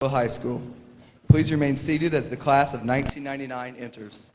High School. Please remain seated as the class of 1999 enters.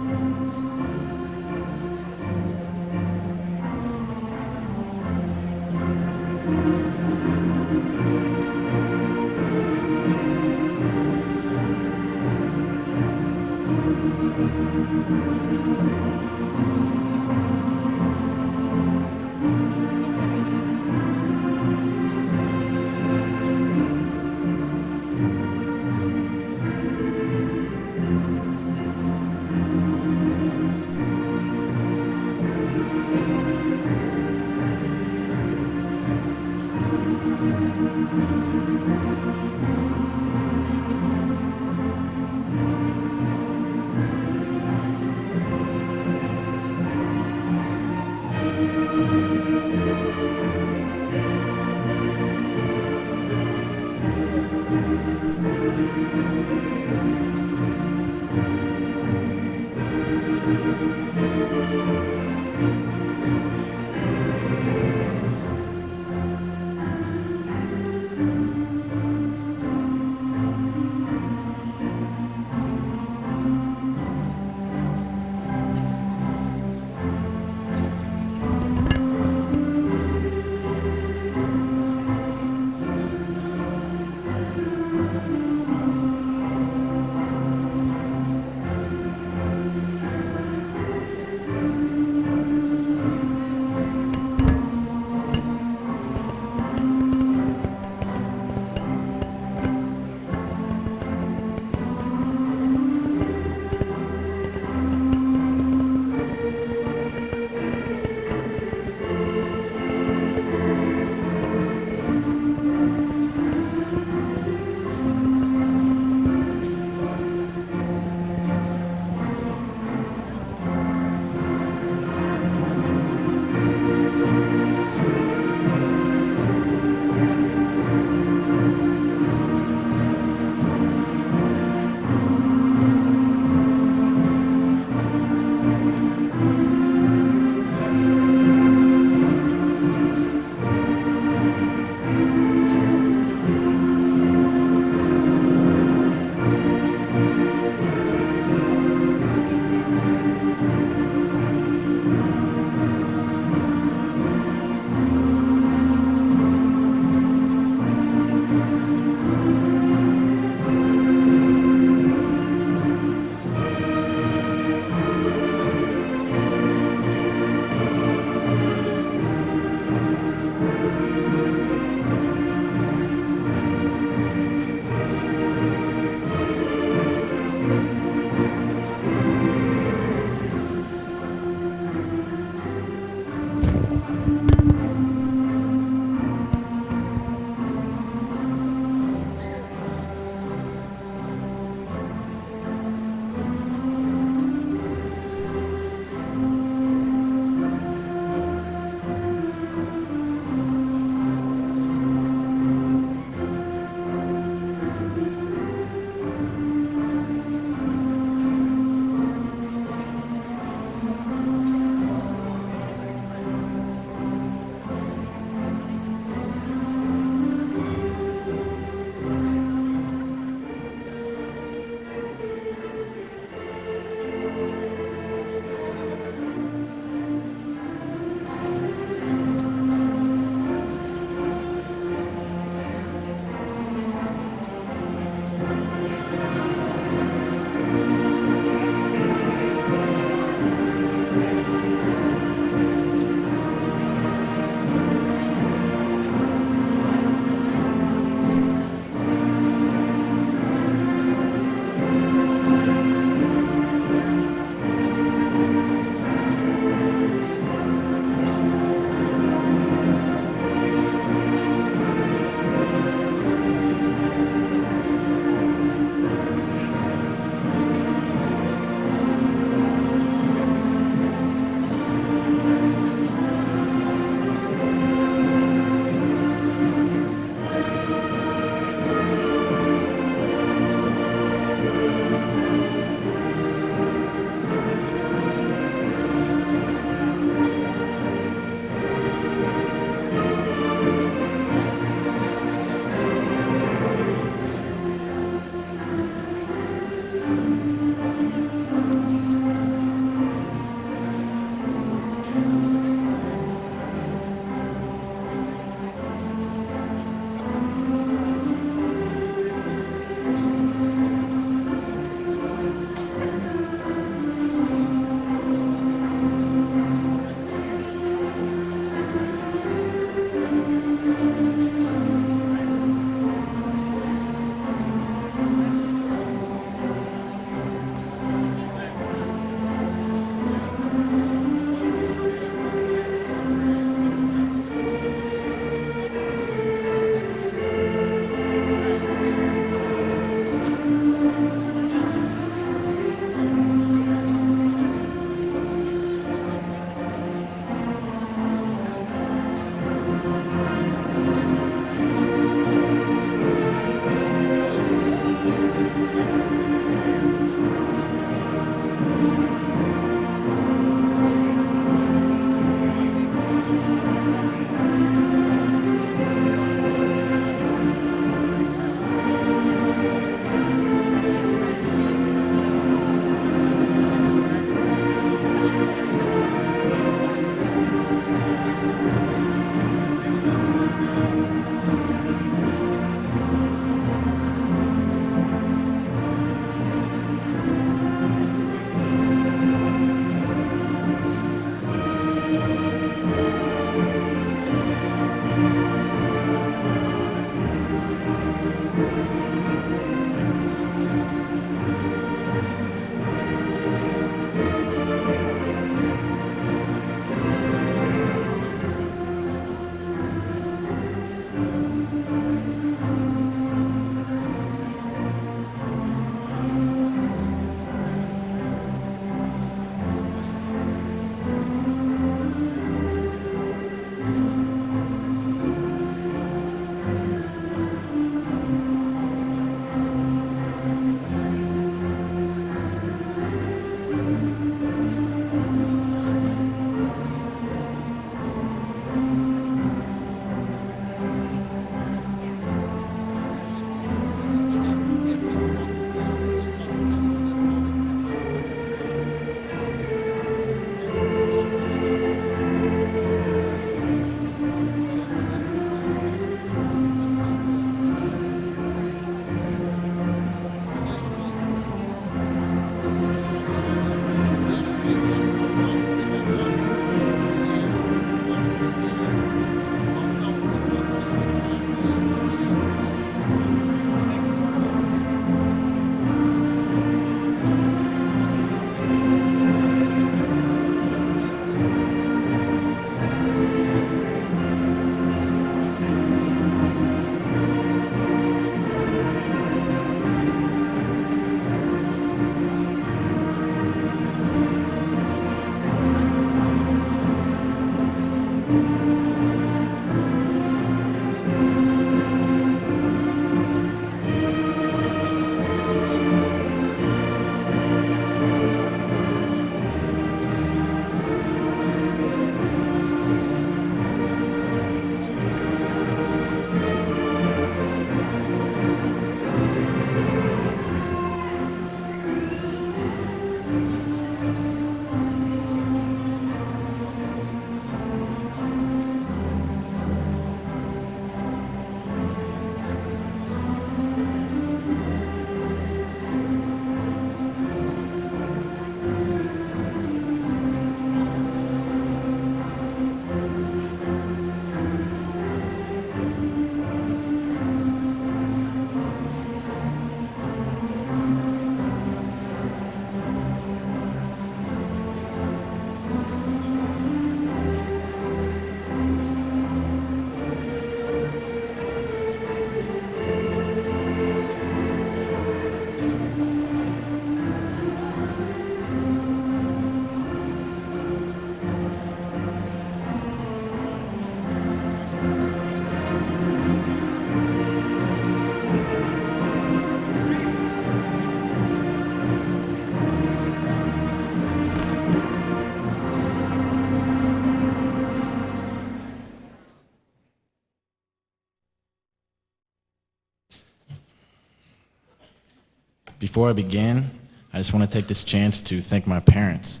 Before I begin, I just want to take this chance to thank my parents,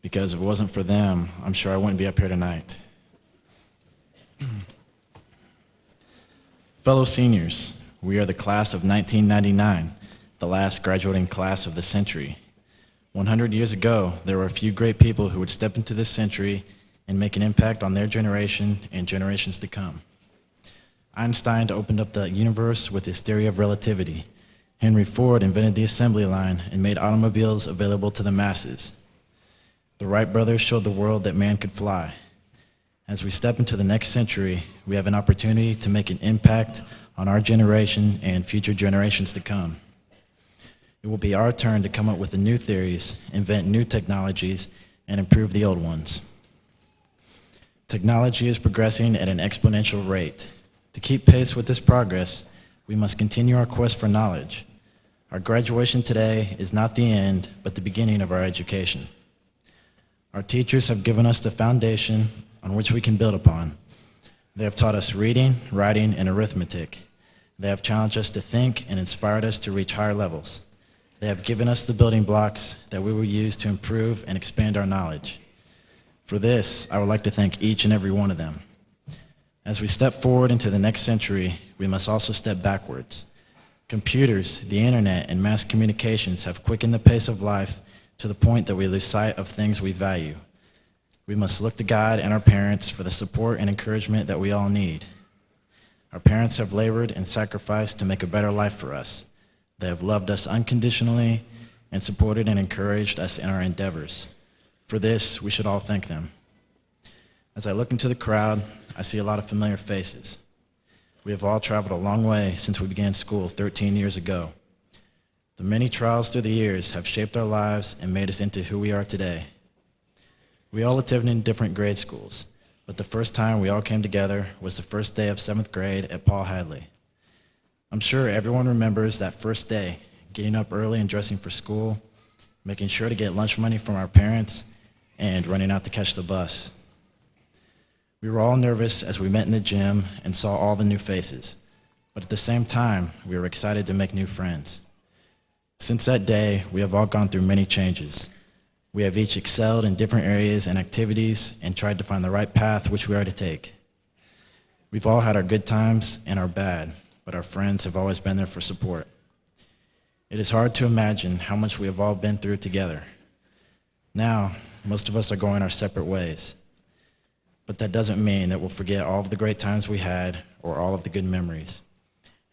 because if it wasn't for them, I'm sure I wouldn't be up here tonight. Fellow seniors, we are the class of 1999, the last graduating class of the century. 100 years ago, there were a few great people who would step into this century and make an impact on their generation and generations to come. Einstein opened up the universe with his theory of relativity. Henry Ford invented the assembly line and made automobiles available to the masses. The Wright brothers showed the world that man could fly. As we step into the next century, we have an opportunity to make an impact on our generation and future generations to come. It will be our turn to come up with the new theories, invent new technologies, and improve the old ones. Technology is progressing at an exponential rate. To keep pace with this progress, we must continue our quest for knowledge. Our graduation today is not the end, but the beginning of our education. Our teachers have given us the foundation on which we can build upon. They have taught us reading, writing, and arithmetic. They have challenged us to think and inspired us to reach higher levels. They have given us the building blocks that we will use to improve and expand our knowledge. For this, I would like to thank each and every one of them. As we step forward into the next century, we must also step backwards. Computers, the internet, and mass communications have quickened the pace of life to the point that we lose sight of things we value. We must look to God and our parents for the support and encouragement that we all need. Our parents have labored and sacrificed to make a better life for us. They have loved us unconditionally and supported and encouraged us in our endeavors. For this, we should all thank them. As I look into the crowd, I see a lot of familiar faces. We have all traveled a long way since we began school 13 years ago. The many trials through the years have shaped our lives and made us into who we are today. We all attended different grade schools, but the first time we all came together was the first day of 7th grade at Paul Hadley. I'm sure everyone remembers that first day, getting up early and dressing for school, making sure to get lunch money from our parents, and running out to catch the bus. We were all nervous as we met in the gym and saw all the new faces, but at the same time, we were excited to make new friends. Since that day, we have all gone through many changes. We have each excelled in different areas and activities and tried to find the right path which we are to take. We've all had our good times and our bad, but our friends have always been there for support. It is hard to imagine how much we have all been through together. Now, most of us are going our separate ways, but that doesn't mean that we'll forget all of the great times we had or all of the good memories.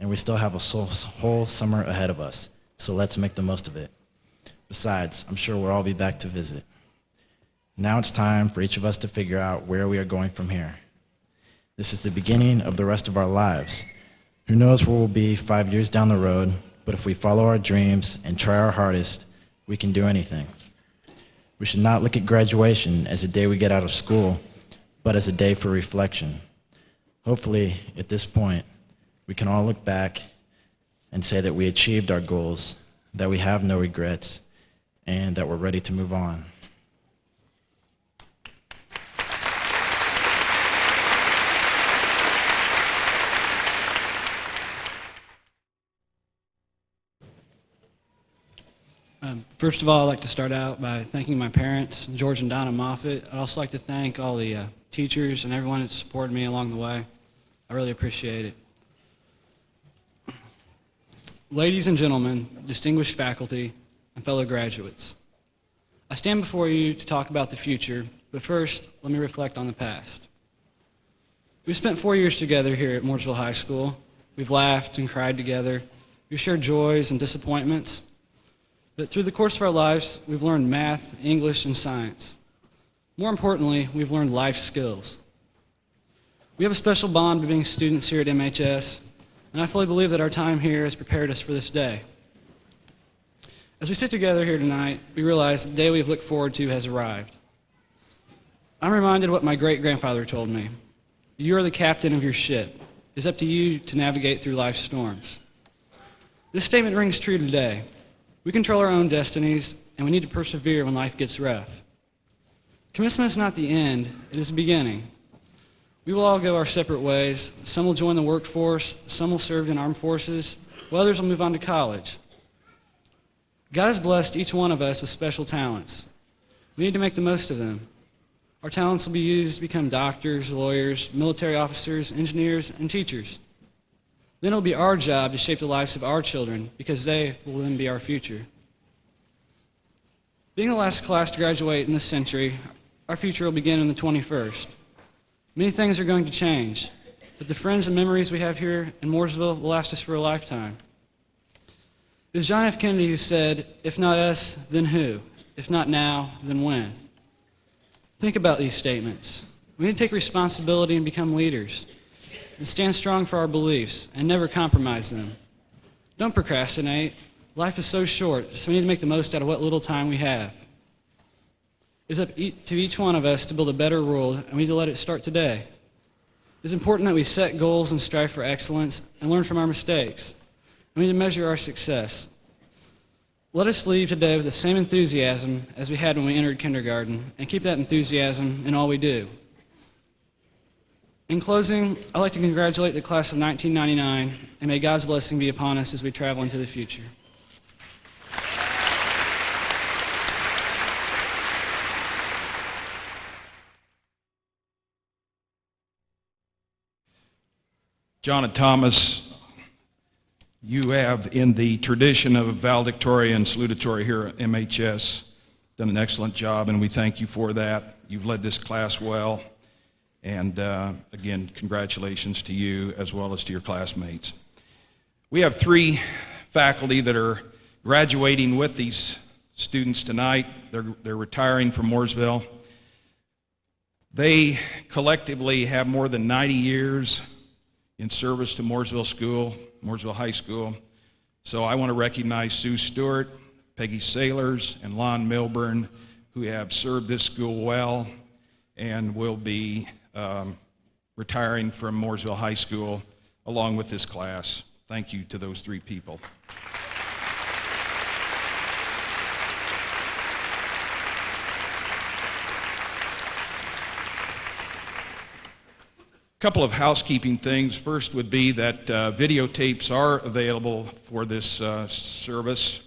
And we still have a whole summer ahead of us, so let's make the most of it. Besides, I'm sure we'll all be back to visit. Now it's time for each of us to figure out where we are going from here. This is the beginning of the rest of our lives. Who knows where we'll be 5 years down the road, but if we follow our dreams and try our hardest, we can do anything. We should not look at graduation as a day we get out of school, but as a day for reflection. Hopefully, at this point, we can all look back and say that we achieved our goals, that we have no regrets, and that we're ready to move on. First of all, I'd like to start out by thanking my parents, George and Donna Moffitt. I'd also like to thank all the teachers and everyone that supported me along the way. I really appreciate it. Ladies and gentlemen, distinguished faculty, and fellow graduates, I stand before you to talk about the future, but first, let me reflect on the past. We've spent 4 years together here at Mooresville High School. We've laughed and cried together. We've shared joys and disappointments. But through the course of our lives, we've learned math, English, and science. More importantly, we've learned life skills. We have a special bond by being students here at MHS, and I fully believe that our time here has prepared us for this day. As we sit together here tonight, we realize the day we've looked forward to has arrived. I'm reminded of what my great-grandfather told me. You are the captain of your ship. It's up to you to navigate through life's storms. This statement rings true today. We control our own destinies, and we need to persevere when life gets rough. Commencement is not the end, it is the beginning. We will all go our separate ways. Some will join the workforce, some will serve in armed forces, while others will move on to college. God has blessed each one of us with special talents. We need to make the most of them. Our talents will be used to become doctors, lawyers, military officers, engineers, and teachers. Then it'll be our job to shape the lives of our children, because they will then be our future. Being the last class to graduate in this century, our future will begin in the 21st. Many things are going to change, but the friends and memories we have here in Mooresville will last us for a lifetime. It was John F. Kennedy who said, "If not us, then who? If not now, then when?" Think about these statements. We need to take responsibility and become leaders, and stand strong for our beliefs and never compromise them. Don't procrastinate. Life is so short, so we need to make the most out of what little time we have. It's up to each one of us to build a better world, and we need to let it start today. It's important that we set goals and strive for excellence and learn from our mistakes. We need to measure our success. Let us leave today with the same enthusiasm as we had when we entered kindergarten, and keep that enthusiasm in all we do. In closing, I'd like to congratulate the class of 1999, and may God's blessing be upon us as we travel into the future. John and Thomas, you have, in the tradition of valedictorian and salutatory here at MHS, done an excellent job, and we thank you for that. You've led this class well, and again, congratulations to you as well as to your classmates. We have 3 faculty that are graduating with these students tonight. They're retiring from Mooresville. They collectively have more than 90 years in service to Mooresville High School. So I want to recognize Sue Stewart, Peggy Sailors, and Lon Milburn, who have served this school well and will be retiring from Mooresville High School along with this class. Thank you to those 3 people. Couple of housekeeping things. First would be that videotapes are available for this service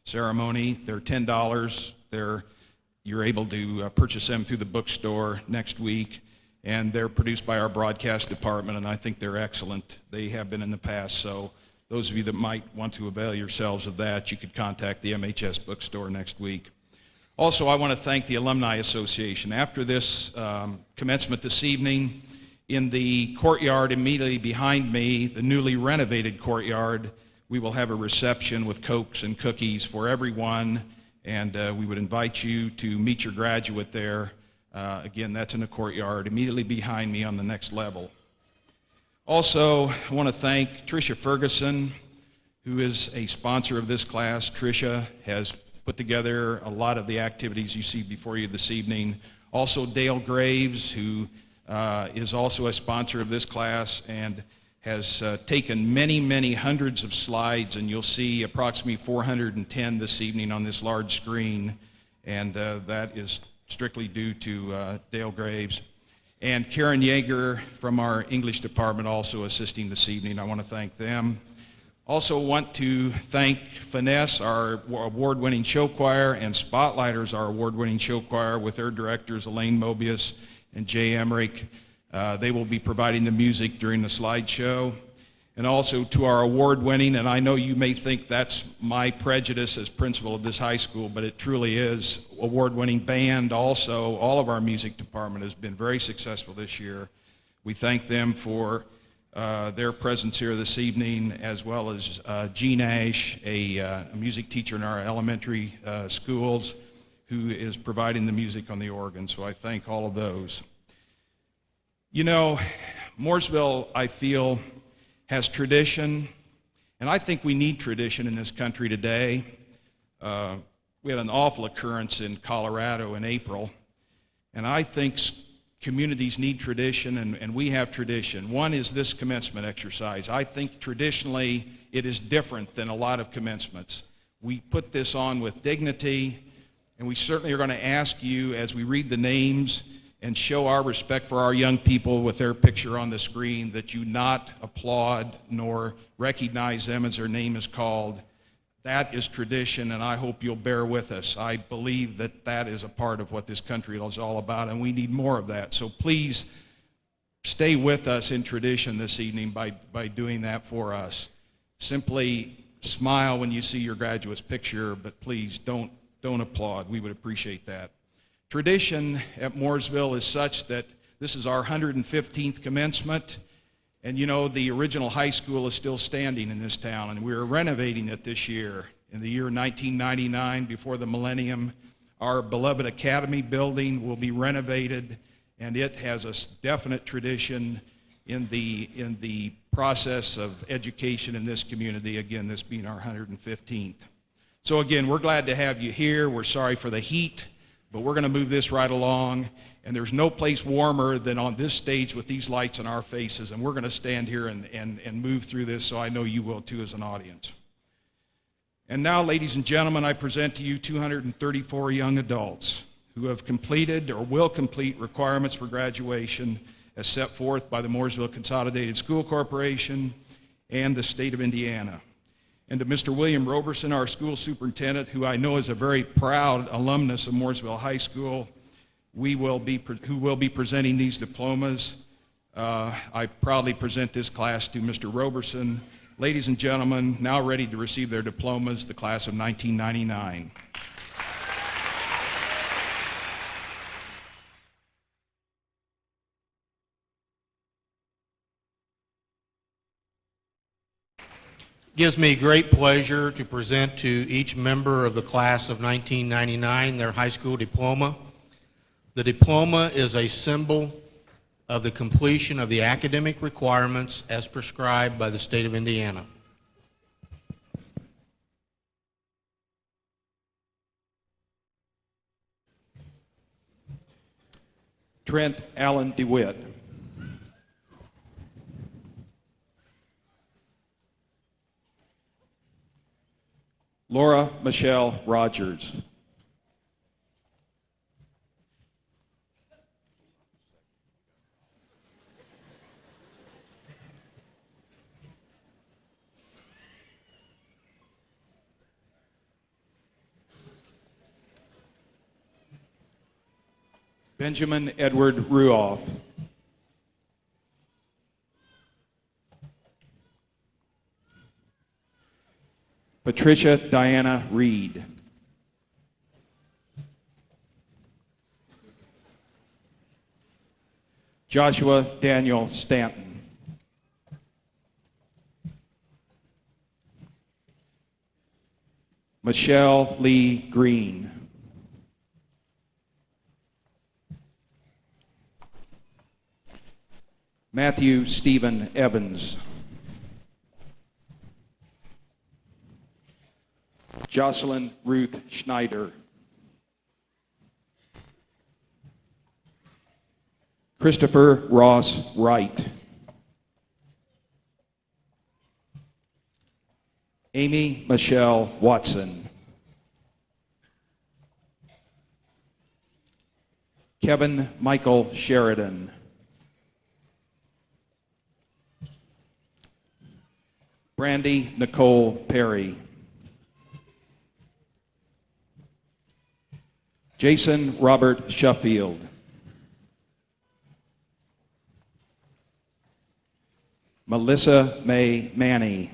ceremony. They're $10. You're able to purchase them through the bookstore next week, and they're produced by our broadcast department, and I think they're excellent. They have been in the past, so those of you that might want to avail yourselves of that, you could contact the MHS bookstore next week. Also, I want to thank the Alumni Association. After this commencement this evening, in the courtyard immediately behind me, the newly renovated courtyard, we will have a reception with Cokes and cookies for everyone, and we would invite you to meet your graduate there. Again, that's in the courtyard immediately behind me on the next level. Also, I want to thank Tricia Ferguson, who is a sponsor of this class. Tricia has put together a lot of the activities you see before you this evening. Also, Dale Graves, who is also a sponsor of this class and has taken many hundreds of slides, and you'll see approximately 410 this evening on this large screen, and that is strictly due to Dale Graves. And Karen Yeager from our English department also assisting this evening. I want to thank them. Also want to thank Finesse, our award-winning show choir, and Spotlighters, our award-winning show choir, with their directors Elaine Mobius and Jay Emmerich. They will be providing the music during the slideshow. And also to our award-winning, and I know you may think that's my prejudice as principal of this high school, but it truly is, award-winning band also. All of our music department has been very successful this year. We thank them for their presence here this evening, as well as Gene Ash, a music teacher in our elementary schools, who is providing the music on the organ, so I thank all of those. You know, Mooresville, I feel, has tradition, and I think we need tradition in this country today. We had an awful occurrence in Colorado in April, and I think communities need tradition, and we have tradition. One is this commencement exercise. I think traditionally it is different than a lot of commencements. We put this on with dignity, and we certainly are going to ask you, as we read the names and show our respect for our young people with their picture on the screen, that you not applaud nor recognize them as their name is called. That is tradition, and I hope you'll bear with us. I believe that that is a part of what this country is all about, and we need more of that. So please stay with us in tradition this evening by doing that for us. Simply smile when you see your graduate's picture, but please don't applaud. We would appreciate that. Tradition at Mooresville is such that this is our 115th commencement, and you know, the original high school is still standing in this town, and we're renovating it this year. In the year 1999, before the millennium, our beloved Academy building will be renovated, and it has a definite tradition in the process of education in this community, again, this being our 115th. So again, we're glad to have you here. We're sorry for the heat, but we're going to move this right along, and there's no place warmer than on this stage with these lights in our faces, and we're going to stand here and move through this, so I know you will too as an audience. And now, ladies and gentlemen, I present to you 234 young adults who have completed or will complete requirements for graduation as set forth by the Mooresville Consolidated School Corporation and the state of Indiana. And to Mr. William Roberson, our school superintendent, who I know is a very proud alumnus of Mooresville High School, who will be presenting these diplomas. I proudly present this class to Mr. Roberson. Ladies and gentlemen, now ready to receive their diplomas, the class of 1999. Gives me great pleasure to present to each member of the class of 1999 their high school diploma. The diploma is a symbol of the completion of the academic requirements as prescribed by the state of Indiana. Trent Allen DeWitt. Laura Michelle Rogers. Benjamin Edward Ruoff. Patricia Diana Reed. Joshua Daniel Stanton. Michelle Lee Green. Matthew Stephen Evans. Jocelyn Ruth Schneider. Christopher Ross Wright. Amy Michelle Watson. Kevin Michael Sheridan. Brandy Nicole Perry. Jason Robert Sheffield. Melissa May Manny.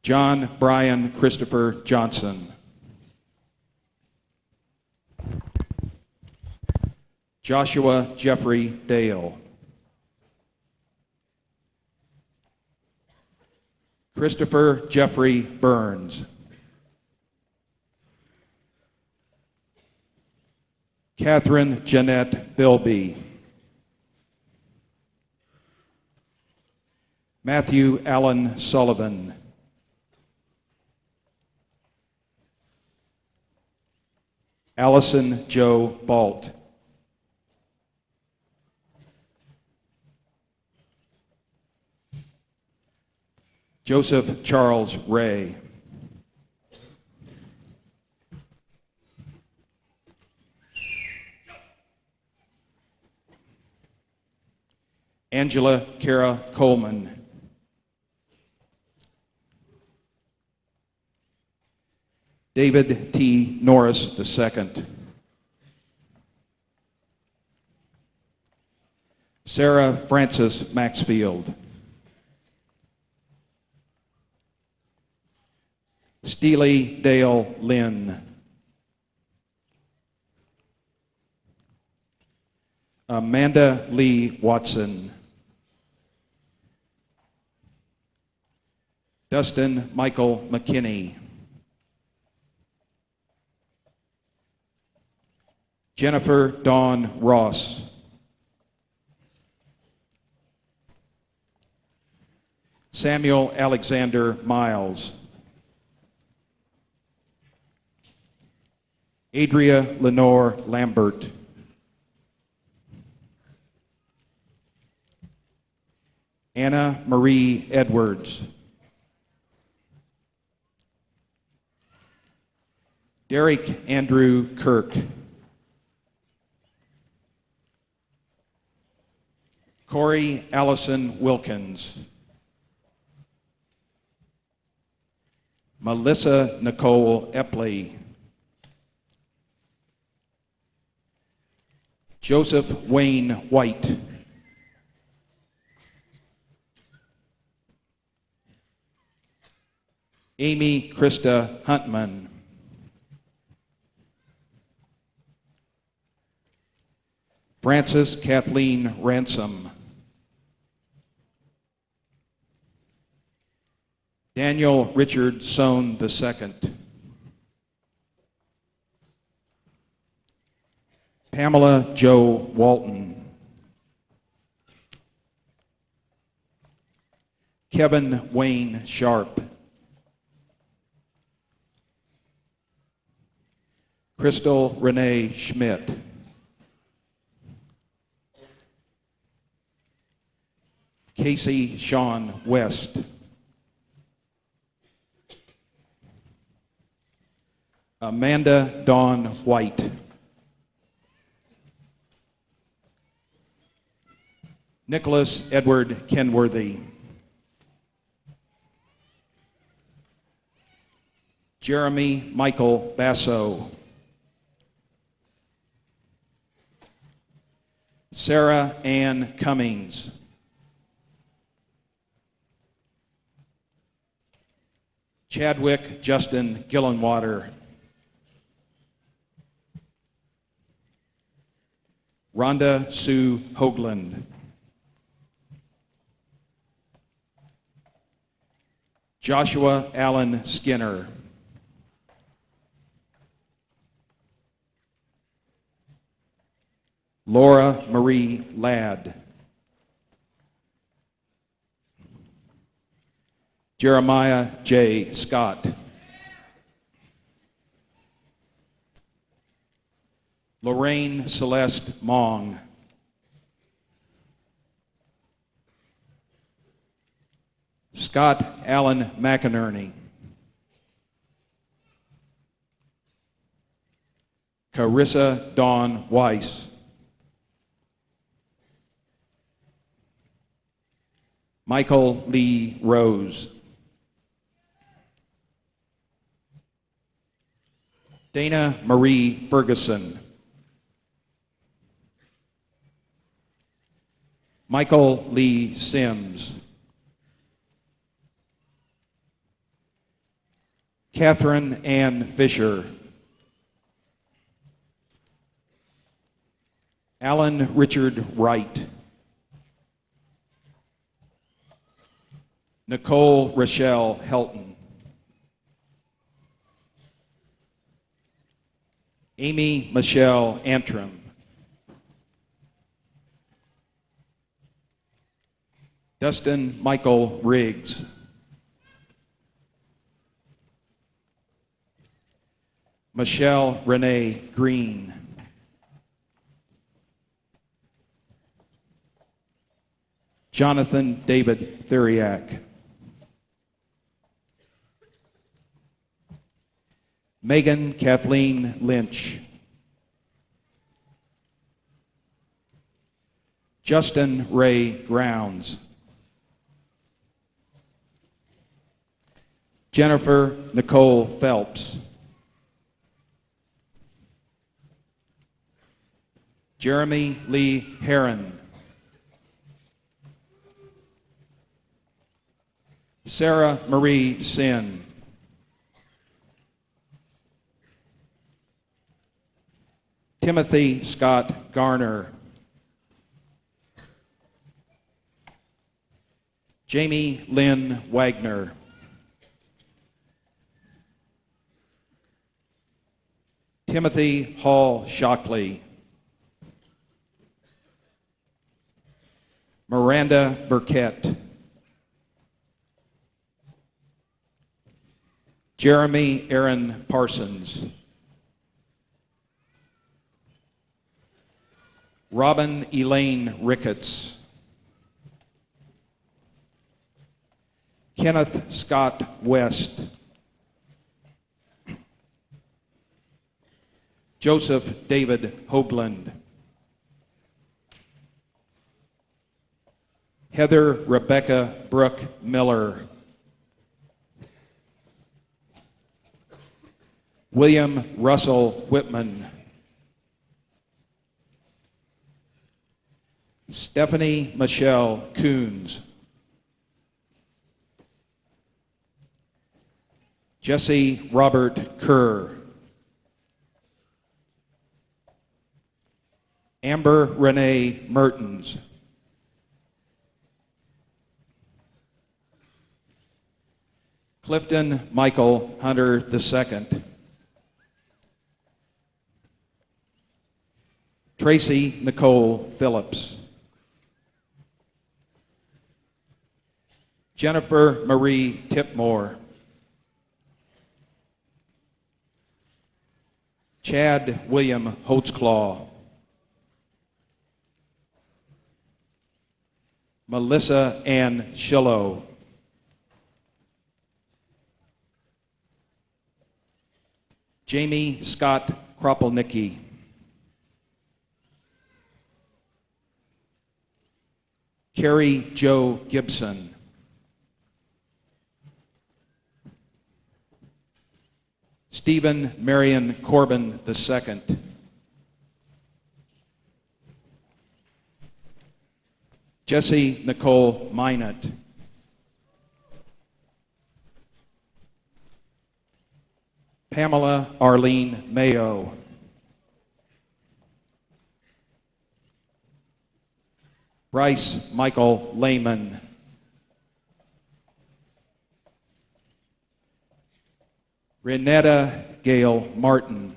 John Brian Christopher Johnson. Joshua Jeffrey Dale. Christopher Jeffrey Burns. Catherine Jeanette Bilby. Matthew Allen Sullivan. Allison Joe Balt. Joseph Charles Ray. Angela Kara Coleman. David T. Norris II. Sarah Frances Maxfield. Steely Dale Lynn. Amanda Lee Watson. Dustin Michael McKinney. Jennifer Dawn Ross. Samuel Alexander Miles. Adria Lenore Lambert. Anna Marie Edwards. Derek Andrew Kirk. Corey Allison Wilkins. Melissa Nicole Epley. Joseph Wayne White. Amy Krista Huntman. Frances Kathleen Ransom. Daniel Richard Sohn II. Pamela Jo Walton. Kevin Wayne Sharp. Crystal Renee Schmidt. Casey Sean West. Amanda Dawn White. Nicholas Edward Kenworthy. Jeremy Michael Basso. Sarah Ann Cummings. Chadwick Justin Gillenwater. Rhonda Sue Hoagland. Joshua Allen Skinner. Laura Marie Ladd. Jeremiah J. Scott. Lorraine Celeste Mong. Scott Allen McInerney. Carissa Dawn Weiss. Michael Lee Rose. Dana Marie Ferguson. Michael Lee Sims. Catherine Ann Fisher. Alan Richard Wright. Nicole Rochelle Helton. Amy Michelle Antrim. Dustin Michael Riggs. Michelle Renee Green. Jonathan David Theriak. Megan Kathleen Lynch. Justin Ray Grounds. Jennifer Nicole Phelps. Jeremy Lee Heron. Sarah Marie Sin. Timothy Scott Garner. Jamie Lynn Wagner. Timothy Hall Shockley. Miranda Burkett. Jeremy Aaron Parsons. Robin Elaine Ricketts. Kenneth Scott West. Joseph David Hoagland. Heather Rebecca Brooke Miller. William Russell Whitman. Stephanie Michelle Coons. Jesse Robert Kerr. Amber Renee Mertens. Clifton Michael Hunter II. Tracy Nicole Phillips. Jennifer Marie Tipmore. Chad William Holtzclaw. Melissa Ann Shillow. Jamie Scott Kropelnicki. Carrie Jo Gibson. Stephen Marion Corbin II. Jessie Nicole Minot. Pamela Arlene Mayo. Bryce Michael Lehman. Renetta Gail Martin.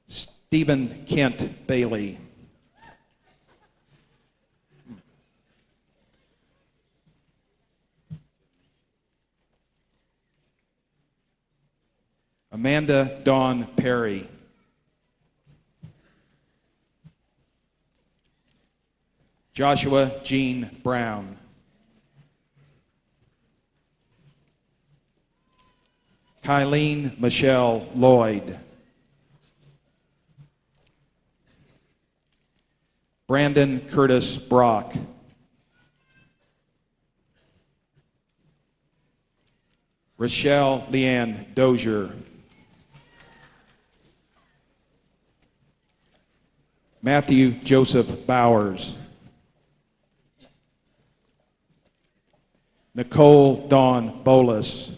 Stephen Kent Bailey. Amanda Dawn Perry. Joshua Jean Brown. Kylene Michelle Lloyd. Brandon Curtis Brock. Rochelle Leanne Dozier. Matthew Joseph Bowers. Nicole Dawn Bolus.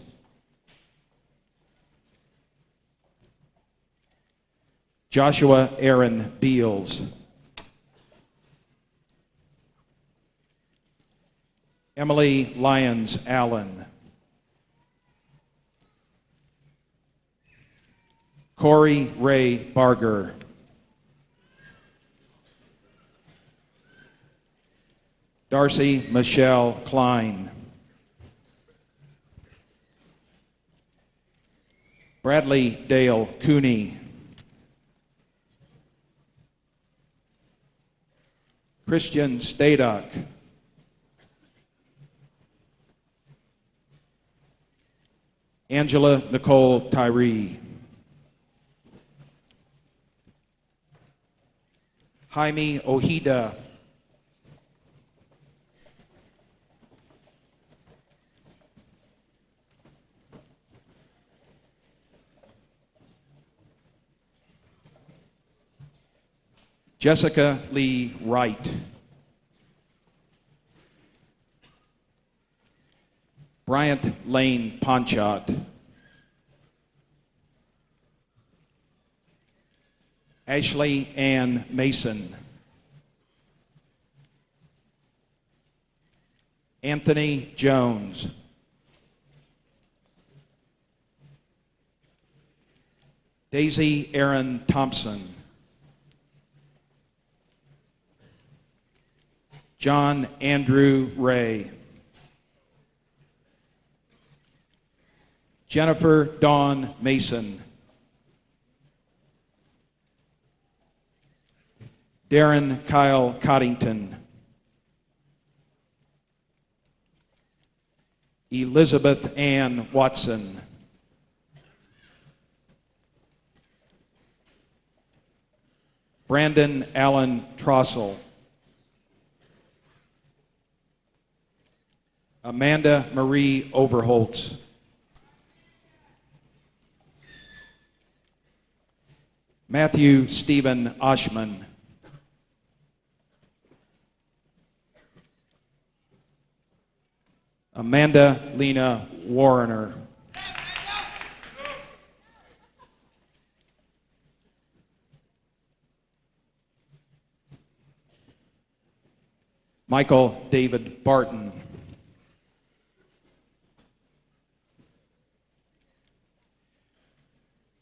Joshua Aaron Beals. Emily Lyons Allen. Corey Ray Barger. Darcy Michelle Klein. Bradley Dale Cooney. Christian Stadock. Angela Nicole Tyree. Jaime Ojeda. Jessica Lee Wright. Bryant Lane Ponchot. Ashley Ann Mason. Anthony Jones. Daisy Aaron Thompson. John Andrew Ray. Jennifer Dawn Mason. Darren Kyle Coddington. Elizabeth Ann Watson. Brandon Allen Trossel. Amanda Marie Overholtz. Matthew Stephen Oshman. Amanda Lena Warrener. Michael David Barton.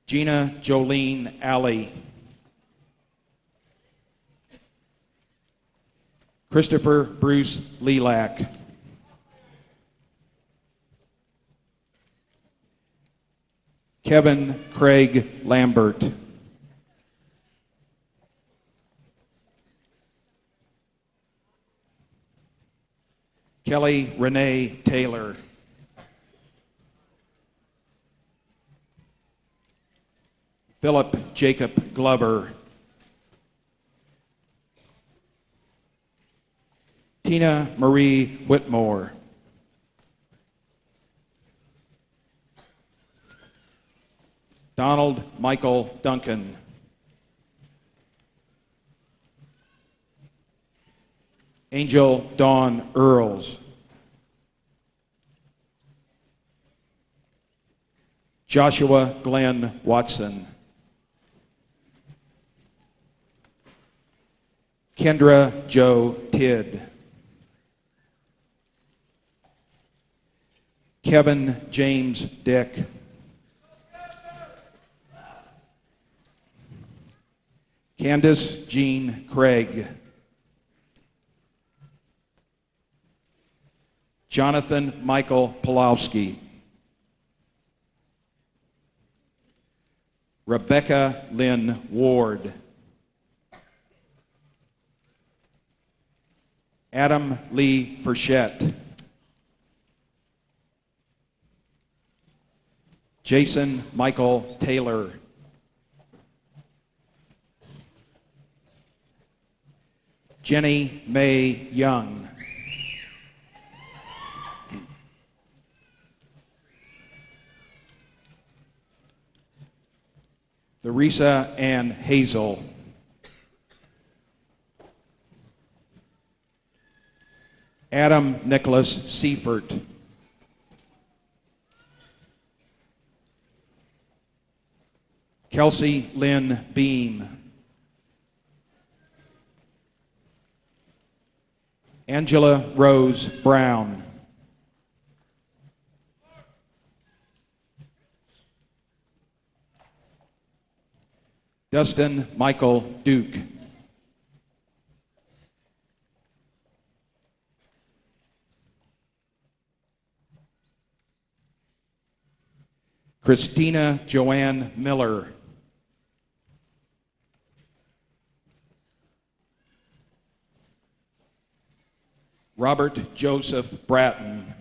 Gina Jolene Alley. Christopher Bruce Lilac. Kevin Craig Lambert. Kelly Renee Taylor. Philip Jacob Glover. Tina Marie Whitmore. Donald Michael Duncan. Angel Dawn Earls. Joshua Glenn Watson. Kendra Jo Tidd. Kevin James Dick. Candace Jean Craig. Jonathan Michael Pulowski. Rebecca Lynn Ward. Adam Lee Frechette. Jason Michael Taylor. Jenny Mae Young. Theresa Ann Hazel. Adam Nicholas Seifert. Kelsey Lynn Beam. Angela Rose Brown. Dustin Michael Duke. Christina Joanne Miller. Robert Joseph Bratton.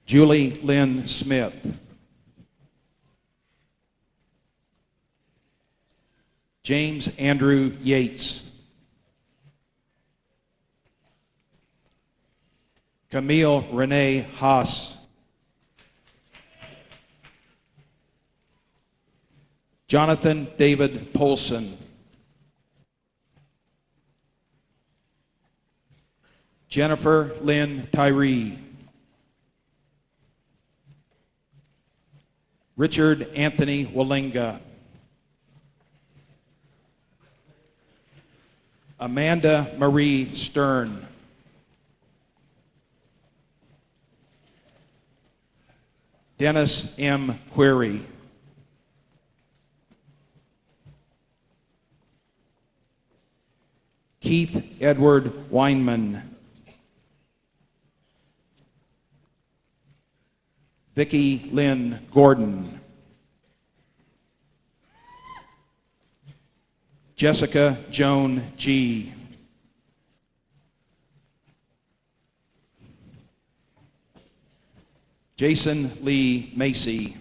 Julie Lynn Smith. James Andrew Yates. Camille Renee Haas. Jonathan David Polson. Jennifer Lynn Tyree. Richard Anthony Wallinga. Amanda Marie Stern. Dennis M. Query. Keith Edward Weinman. Vicki Lynn Gordon. Jessica Joan G. Jason Lee Macy.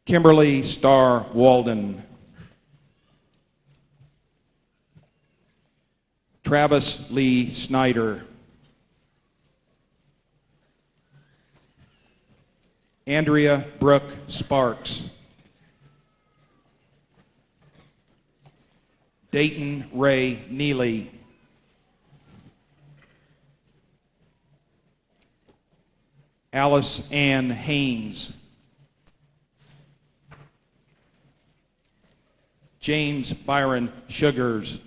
Kimberly Starr Walden. Travis Lee Snyder. Andrea Brooke Sparks. Dayton Ray Neely. Alice Ann Haynes. James Byron Sugars.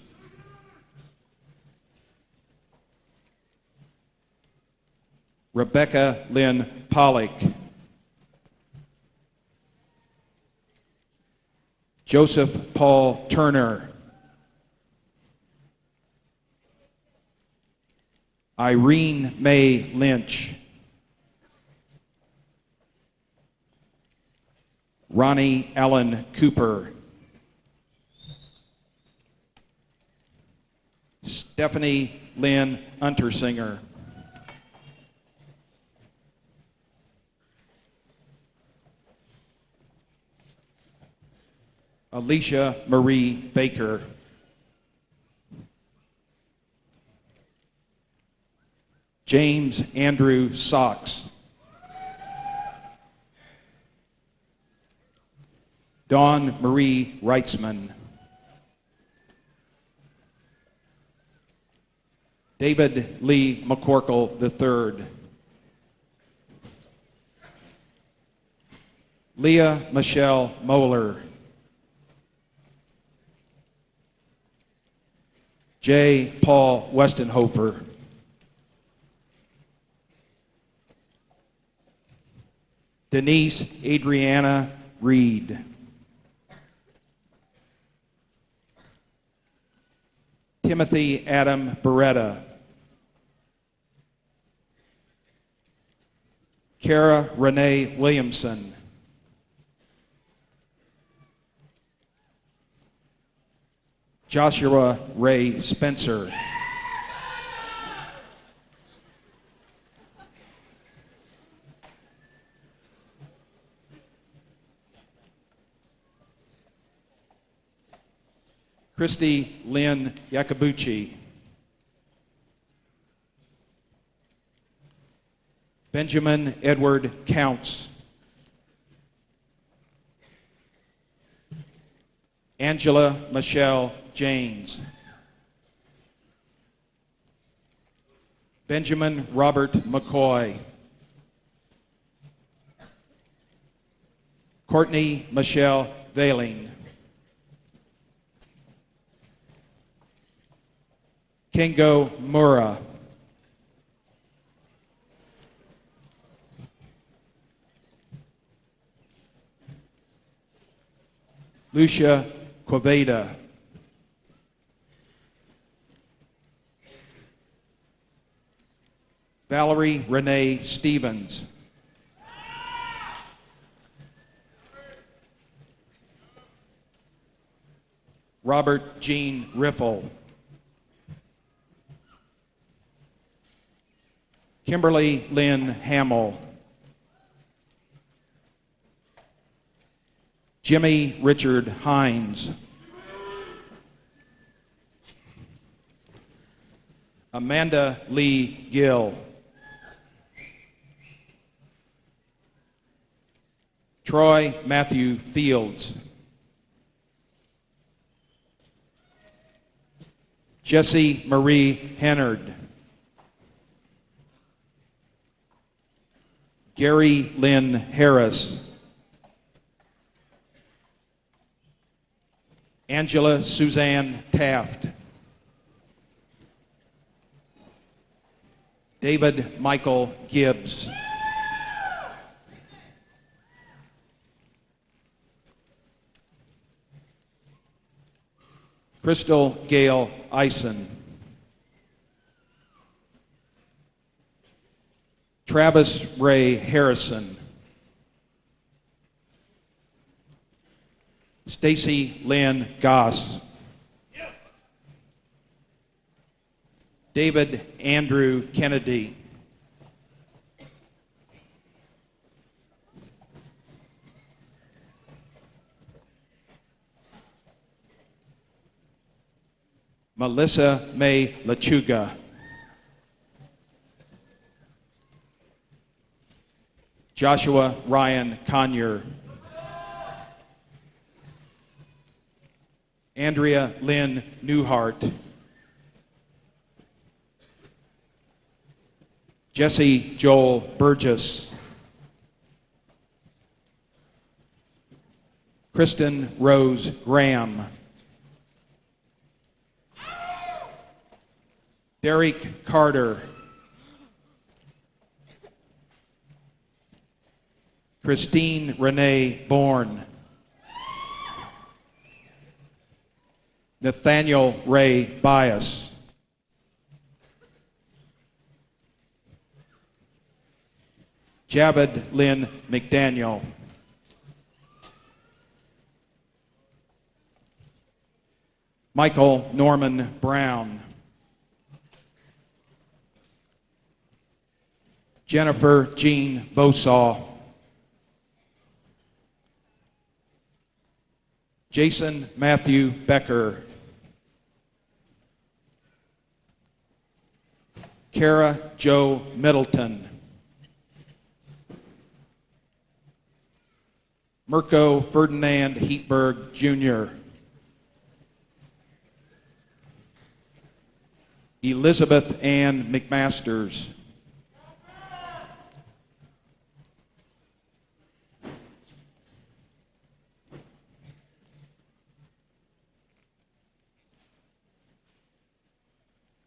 Rebecca Lynn Pollock. Joseph Paul Turner. Irene Mae Lynch. Ronnie Allen Cooper. Stephanie Lynn Untersinger. Alicia Marie Baker. James Andrew Socks. Dawn Marie Reitzman. David Lee McCorkle III. Leah Michelle Moeller. J. Paul Westenhofer. Denise Adriana Reed. Timothy Adam Beretta. Kara Renee Williamson. Joshua Ray Spencer. Christy Lynn Yakabuchi. Benjamin Edward Counts. Angela Michelle Janes. Benjamin Robert McCoy. Courtney Michelle Veiling. Kengo Mura. Lucia Quaveda. Valerie Renee Stevens. Robert Jean Riffle. Kimberly Lynn Hamill. Jimmy Richard Hines. Amanda Lee Gill. Troy Matthew Fields. Jessie Marie Hennard. Gary Lynn Harris. Angela Suzanne Taft. David Michael Gibbs. Crystal Gail Eisen. Travis Ray Harrison. Stacy Lynn Goss. David Andrew Kennedy. Melissa May Lachuga. Joshua Ryan Conyer. Andrea Lynn Newhart. Jesse Joel Burgess. Kristen Rose Graham. Derek Carter. Christine Renee Bourne. Nathaniel Ray Bias. Jabed Lynn McDaniel. Michael Norman Brown. Jennifer Jean Bosaw. Jason Matthew Becker. Kara Jo Middleton. Mirko Ferdinand Heatberg, Jr. Elizabeth Ann McMasters.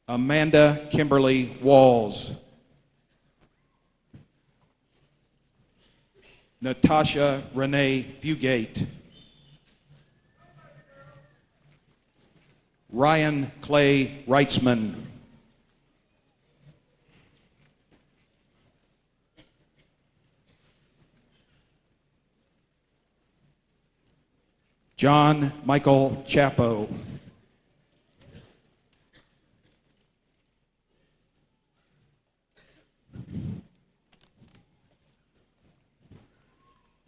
Amanda Kimberly Walls. Natasha Renee Fugate. Ryan Clay Reitzman. John Michael Chapo.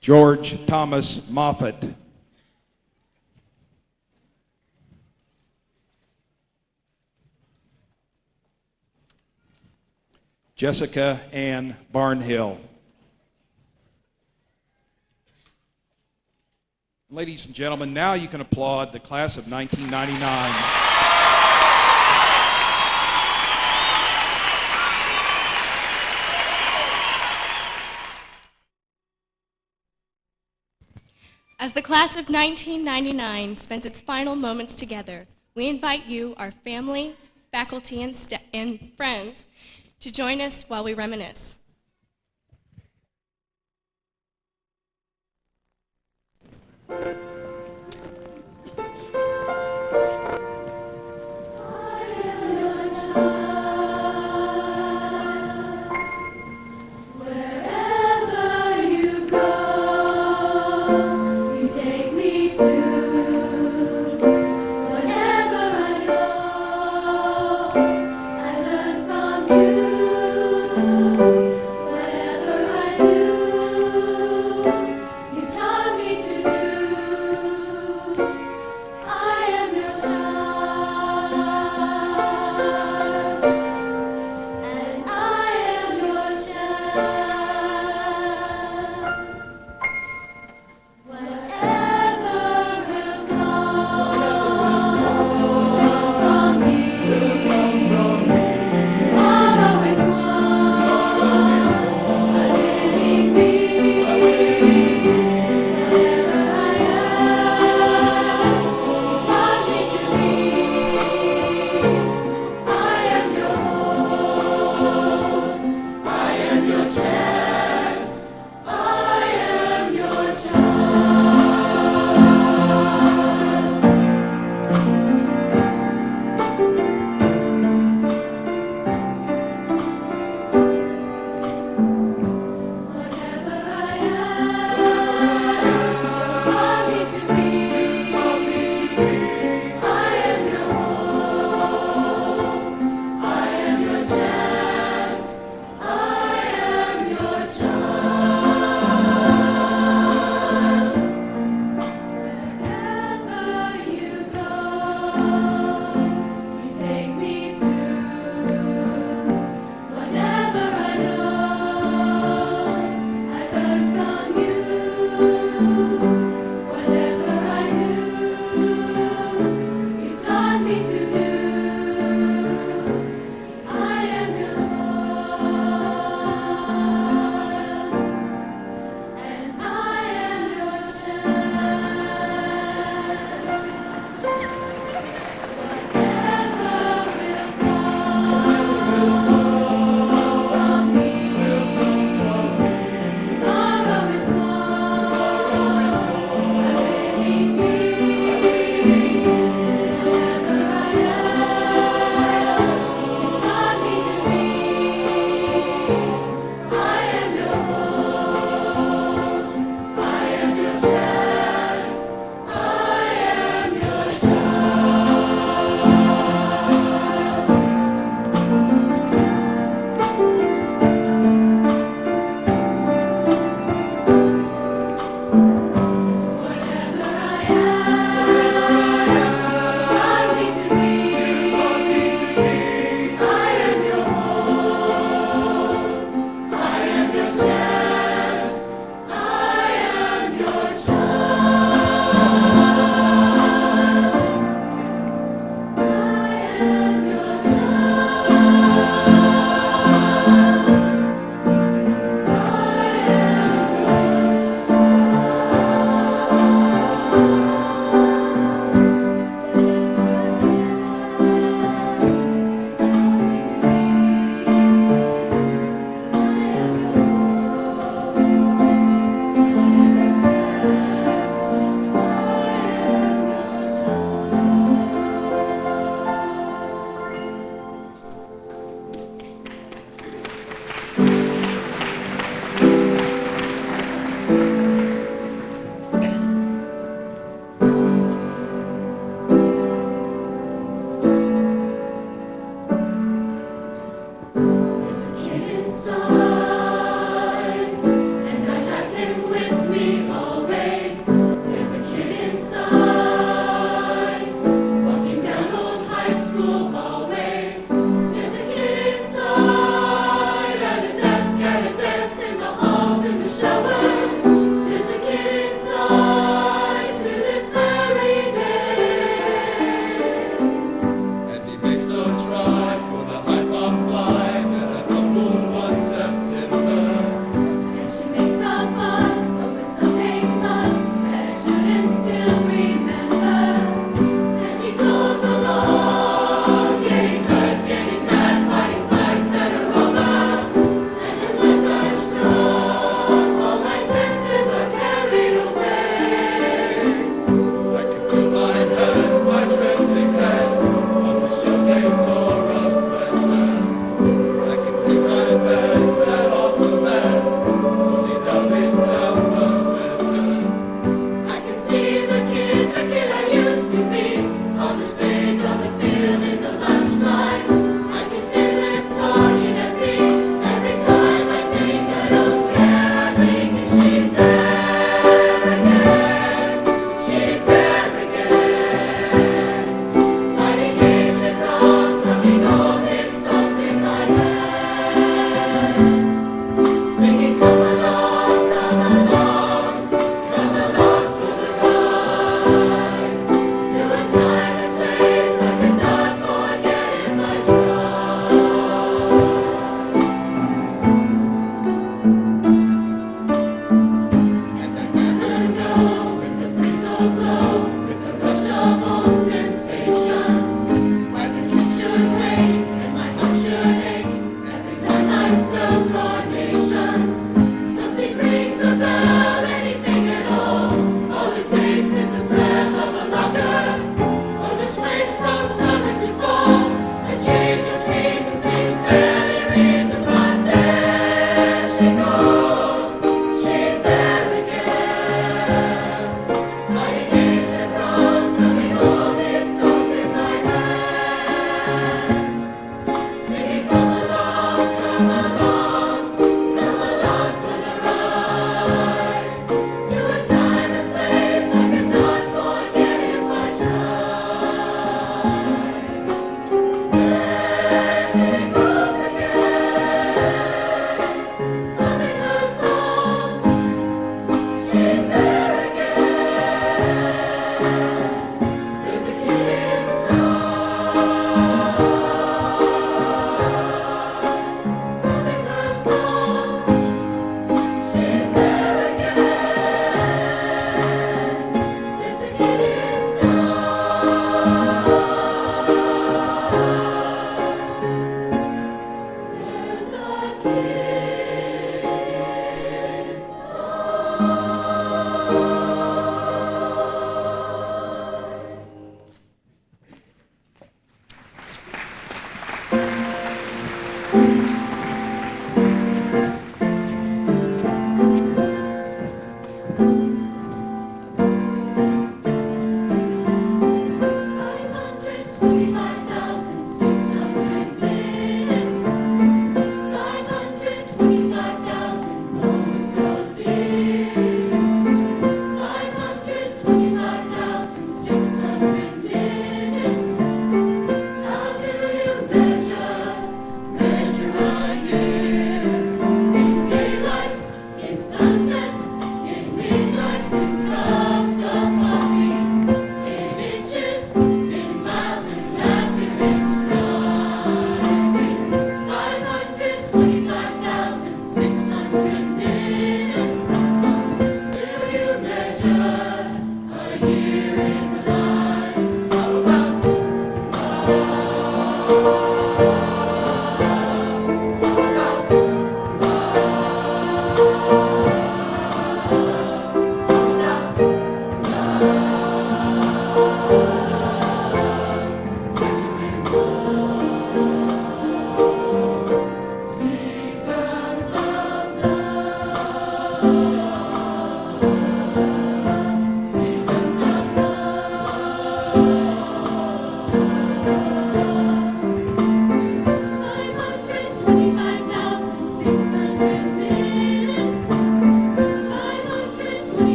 George Thomas Moffett. Jessica Ann Barnhill. Ladies and gentlemen, now you can applaud the class of 1999. As the class of 1999 spends its final moments together, we invite you, our family, faculty, and friends, to join us while we reminisce. You taught me to do.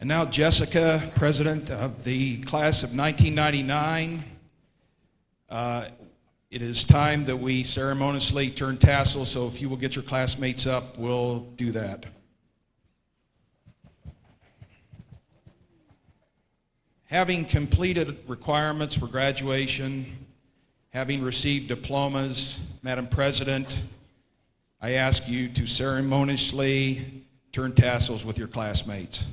And now Jessica, president of the class of 1999. It is time that we ceremoniously turn tassels, so if you will get your classmates up, we'll do that. Having completed requirements for graduation, having received diplomas, Madam President, I ask you to ceremoniously turn tassels with your classmates.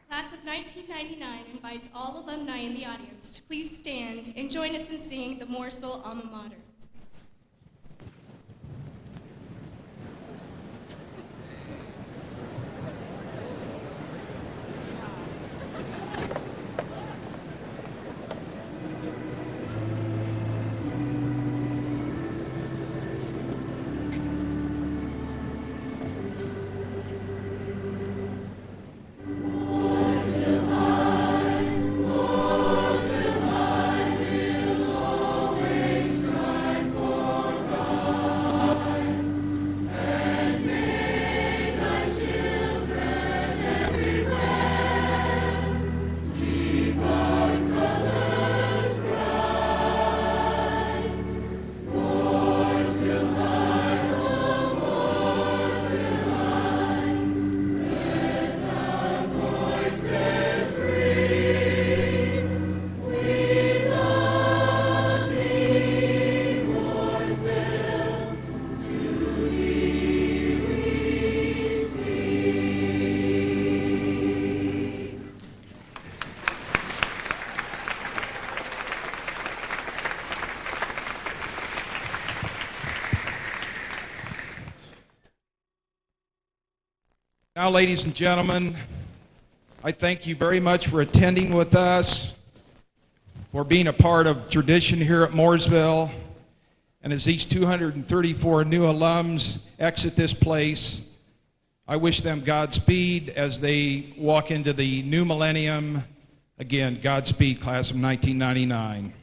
Class of 1999 invites all alumni in the audience to please stand and join us in singing the Mooresville Alma Mater. Now, ladies and gentlemen, I thank you very much for attending with us, for being a part of tradition here at Mooresville. And as these 234 new alums exit this place, I wish them Godspeed as they walk into the new millennium. Again, Godspeed, class of 1999.